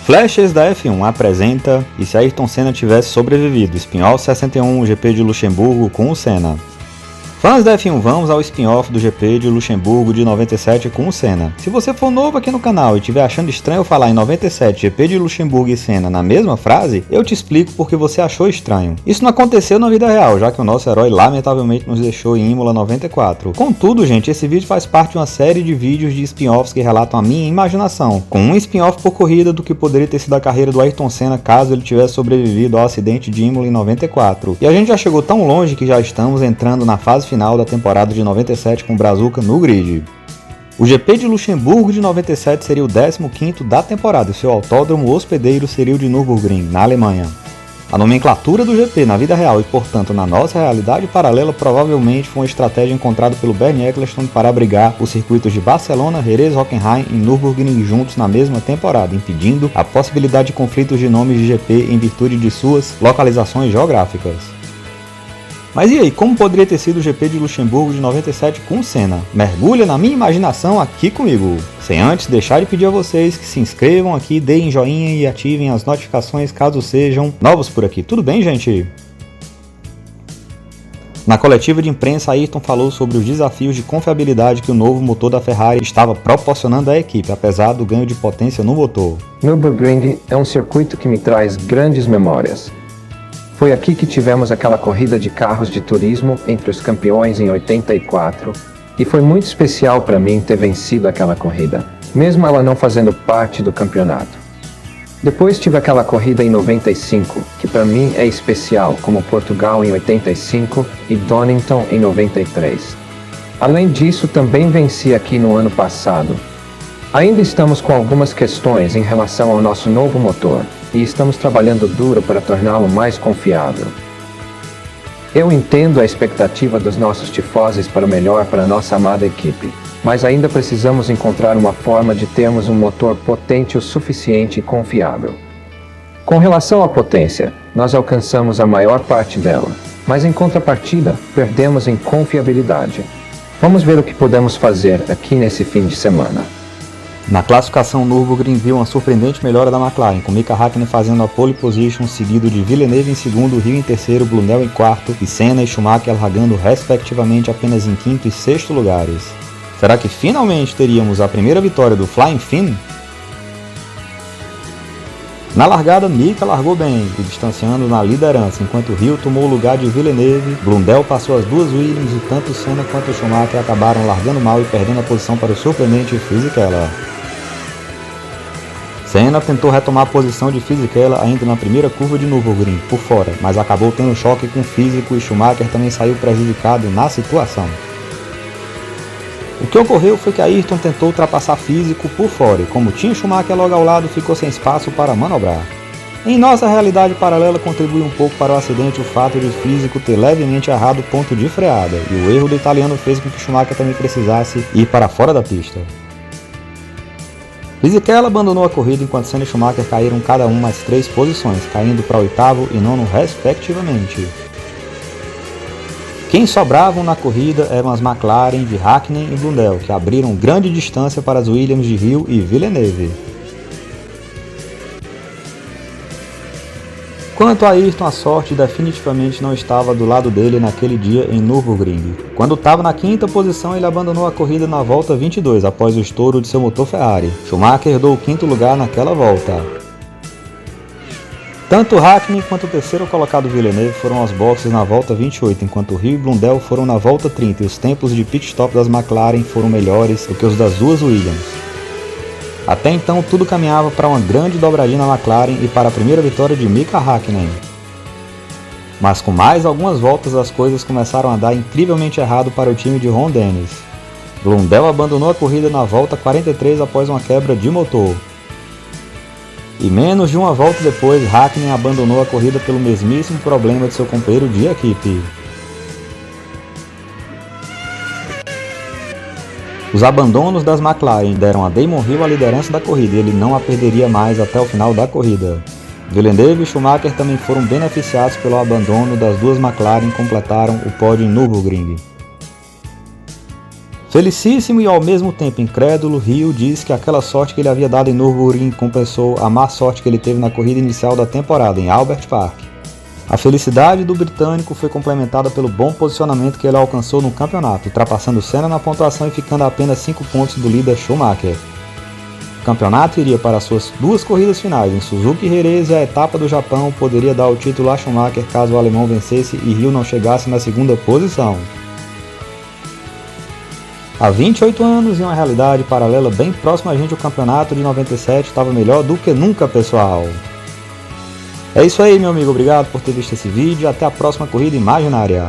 Flashes da F1 apresenta E se Ayrton Senna tivesse sobrevivido, spin-off 61, o GP de Luxemburgo com o Senna. Fãs da F1, vamos ao spin-off do GP de Luxemburgo de 97 com o Senna. Se você for novo aqui no canal e estiver achando estranho eu falar em 97 GP de Luxemburgo e Senna na mesma frase, eu te explico porque você achou estranho. Isso não aconteceu na vida real, já que o nosso herói lamentavelmente nos deixou em Imola 94. Contudo, gente, esse vídeo faz parte de uma série de vídeos de spin-offs que relatam a minha imaginação, com um spin-off por corrida do que poderia ter sido a carreira do Ayrton Senna caso ele tivesse sobrevivido ao acidente de Imola em 94. E a gente já chegou tão longe que já estamos entrando na fase final da temporada de 97 com o Brazuca no grid. O GP de Luxemburgo de 97 seria o 15º da temporada e seu autódromo hospedeiro seria o de Nürburgring, na Alemanha. A nomenclatura do GP na vida real e, portanto, na nossa realidade paralela provavelmente foi uma estratégia encontrada pelo Bernie Ecclestone para abrigar os circuitos de Barcelona, Jerez, Hockenheim e Nürburgring juntos na mesma temporada, impedindo a possibilidade de conflitos de nomes de GP em virtude de suas localizações geográficas. Mas e aí, como poderia ter sido o GP de Luxemburgo de 97 com o Senna? Mergulha na minha imaginação aqui comigo. Sem antes deixar de pedir a vocês que se inscrevam aqui, deem joinha e ativem as notificações caso sejam novos por aqui. Tudo bem, gente? Na coletiva de imprensa, Ayrton falou sobre os desafios de confiabilidade que o novo motor da Ferrari estava proporcionando à equipe, apesar do ganho de potência no motor. Nürburgring é um circuito que me traz grandes memórias. Foi aqui que tivemos aquela corrida de carros de turismo entre os campeões em 84, e foi muito especial para mim ter vencido aquela corrida, mesmo ela não fazendo parte do campeonato. Depois tive aquela corrida em 95, que para mim é especial, como Portugal em 85 e Donington em 93. Além disso, também venci aqui no ano passado. Ainda estamos com algumas questões em relação ao nosso novo motor, e estamos trabalhando duro para torná-lo mais confiável. Eu entendo a expectativa dos nossos tifosi para o melhor para a nossa amada equipe, mas ainda precisamos encontrar uma forma de termos um motor potente o suficiente e confiável. Com relação à potência, nós alcançamos a maior parte dela, mas em contrapartida, perdemos em confiabilidade. Vamos ver o que podemos fazer aqui nesse fim de semana. Na classificação, Nürburgring viu uma surpreendente melhora da McLaren, com Mika Häkkinen fazendo a pole position, seguido de Villeneuve em segundo, Hill em terceiro, Brunel em quarto e Senna e Schumacher largando respectivamente apenas em quinto e sexto lugares. Será que finalmente teríamos a primeira vitória do Flying Finn? Na largada, Mika largou bem, se distanciando na liderança, enquanto Hill tomou o lugar de Villeneuve, Brundle passou as duas Williams e tanto Senna quanto Schumacher acabaram largando mal e perdendo a posição para o surpreendente Fisichella. Senna tentou retomar a posição de Fisichella ainda na primeira curva de Nürburgring, por fora, mas acabou tendo choque com o físico e Schumacher também saiu prejudicado na situação. O que ocorreu foi que Ayrton tentou ultrapassar físico por fora e como tinha Schumacher logo ao lado, ficou sem espaço para manobrar. Em nossa realidade paralela contribui um pouco para o acidente o fato de físico ter levemente errado o ponto de freada, e o erro do italiano fez com que Schumacher também precisasse ir para fora da pista. Fisichella abandonou a corrida enquanto Senna e Schumacher caíram cada um mais 3 posições, caindo para oitavo e nono respectivamente. Quem sobravam na corrida eram as McLaren de Häkkinen e Brundle, que abriram grande distância para as Williams de Hill e Villeneuve. Quanto a Ayrton, a sorte definitivamente não estava do lado dele naquele dia em Nürburgring. Quando estava na quinta posição, ele abandonou a corrida na volta 22, após o estouro de seu motor Ferrari. Schumacher herdou o quinto lugar naquela volta. Tanto Häkkinen quanto o terceiro colocado Villeneuve foram aos boxes na volta 28, enquanto Hill e Brundle foram na volta 30 e os tempos de pit stop das McLaren foram melhores do que os das duas Williams. Até então tudo caminhava para uma grande dobradinha na McLaren e para a primeira vitória de Mika Häkkinen. Mas com mais algumas voltas as coisas começaram a dar incrivelmente errado para o time de Ron Dennis. Brundle abandonou a corrida na volta 43 após uma quebra de motor. E menos de uma volta depois, Häkkinen abandonou a corrida pelo mesmíssimo problema de seu companheiro de equipe. Os abandonos das McLaren deram a Damon Hill a liderança da corrida e ele não a perderia mais até o final da corrida. Villeneuve e Schumacher também foram beneficiados pelo abandono das duas McLaren e completaram o pódio em Nürburgring. Felicíssimo e ao mesmo tempo incrédulo, Hill disse que aquela sorte que ele havia dado em Nürburgring compensou a má sorte que ele teve na corrida inicial da temporada, em Albert Park. A felicidade do britânico foi complementada pelo bom posicionamento que ele alcançou no campeonato, ultrapassando Senna na pontuação e ficando a apenas 5 pontos do líder Schumacher. O campeonato iria para suas 2 corridas finais, em Suzuka e Jerez, e a etapa do Japão poderia dar o título a Schumacher caso o alemão vencesse e Hill não chegasse na segunda posição. Há 28 anos, em uma realidade paralela bem próxima a gente, o campeonato de 97 estava melhor do que nunca, pessoal. É isso aí, meu amigo. Obrigado por ter visto esse vídeo. Até a próxima corrida imaginária.